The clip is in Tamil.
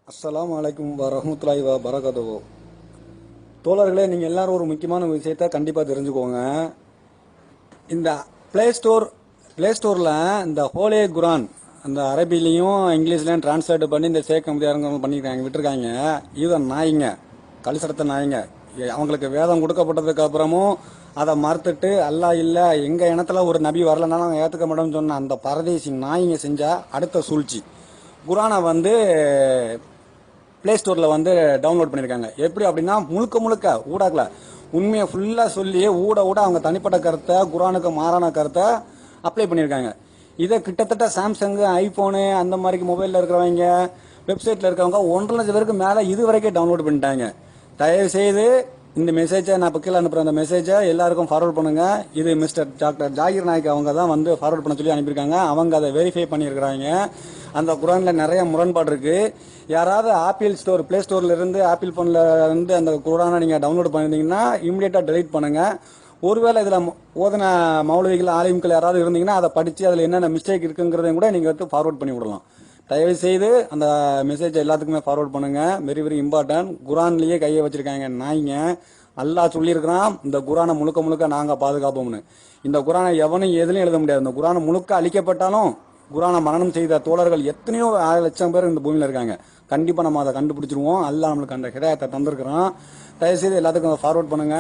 அஸ்ஸலாமு அலைக்கும் வரஹ்மத்துல்லாஹி வபரகாத்துஹு. தோழர்களே, நீங்கள் எல்லாரும் ஒரு முக்கியமான விஷயத்த கண்டிப்பாக தெரிஞ்சுக்கோங்க. இந்த ப்ளே ஸ்டோரில் இந்த ஹோலே குரான் அந்த அரபிலையும் இங்கிலீஷ்லையும் டிரான்ஸ்லேட் பண்ணி இந்த ஷேக் கம்பெனியாரங்க பண்ணியிருக்காங்க, விட்டுருக்காங்க. இதை நாய்ங்க, கலிசடத்த நாய்ங்க. அவங்களுக்கு வேதம் கொடுக்கப்பட்டதுக்கு அப்புறமும் அதை மறுத்துட்டு அல்லாஹ் இல்லை, எங்கள் இனத்துல ஒரு நபி வரலனாலும் நாங்கள் ஏற்றுக்க மாட்டோம்னு சொன்ன அந்த பரதேசி நாய்ங்க செஞ்ச அடுத்த சூழ்ச்சி. குரானை ப்ளே ஸ்டோரில் டவுன்லோட் பண்ணியிருக்காங்க. எப்படி அப்படின்னா, முழுக்க முழுக்க ஊடாக்கல உண்மையை ஃபுல்லாக சொல்லி ஊட அவங்க தனிப்பட்ட கருத்தை, குரானுக்கு மாறான கருத்தை அப்ளை பண்ணியிருக்காங்க. இதை கிட்டத்தட்ட சாம்சங்கு, ஐஃபோனு அந்த மாதிரி மொபைலில் இருக்கிறவங்க, வெப்சைட்டில் இருக்கிறவங்க 1,50,000 பேருக்கு மேலே இது வரைக்கும் டவுன்லோட் பண்ணிட்டாங்க. தயவு செய்து இந்த மெசேஜை நான் இப்போ கீழே அனுப்புகிற அந்த மெசேஜை எல்லாருக்கும் ஃபார்வர்ட் பண்ணுங்க. இது மிஸ்டர் டாக்டர் ஜாகிர் நாயக் அவங்க தான் ஃபார்வர்ட் பண்ண சொல்லி அனுப்பியிருக்காங்க. அவங்க அதை வெரிஃபை பண்ணியிருக்கிறாங்க. அந்த குரானில் நிறைய முரண்பாடு இருக்கு. யாராவது ஆப்பிள் ஸ்டோர், ப்ளே ஸ்டோர்ல இருந்து ஆப்பிள் போன்ல இருந்து அந்த குரானை நீங்க டவுன்லோட் பண்ணிருந்தீங்கன்னா இமீடியட்டா டெலீட் பண்ணுங்க. ஒருவேளை இதுல ஓதன மௌலவிகள், ஆலிம்கள் யாராவது இருந்தீங்கன்னா அதை படிச்சு அதுல என்னென்ன மிஸ்டேக் இருக்குங்கிறதையும் கூட நீங்க ஃபார்வர்ட் பண்ணி விடலாம். தயவு செய்து அந்த மெசேஜ் எல்லாத்துக்குமே ஃபார்வர்ட் பண்ணுங்க. Very very important. குரான்லயே கையை வச்சிருக்காங்க நாய்ங்க. அல்லாஹ் சொல்லியிருக்கிறான், இந்த குரானை முழுக்க முழுக்க நாங்க பாதுகாப்போம்னு. இந்த குரானை எவனும் எதுலையும் எழுத முடியாது. இந்த குரானை முழுக்க அழிக்கப்பட்டாலும் குரானை மரணம் செய்த தோழர்கள் எத்தனையோ 1,00,000 பேர் இந்த பூமியில இருக்காங்க. கண்டிப்பா நம்ம அதை கண்டுபிடிச்சிருவோம். அல்லாஹ் நம்மளுக்கு அந்த ஹிதாயத்தை தந்திருக்கிறோம். தயவுசெய்து எல்லாத்துக்கும் ஃபார்வர்ட் பண்ணுங்க.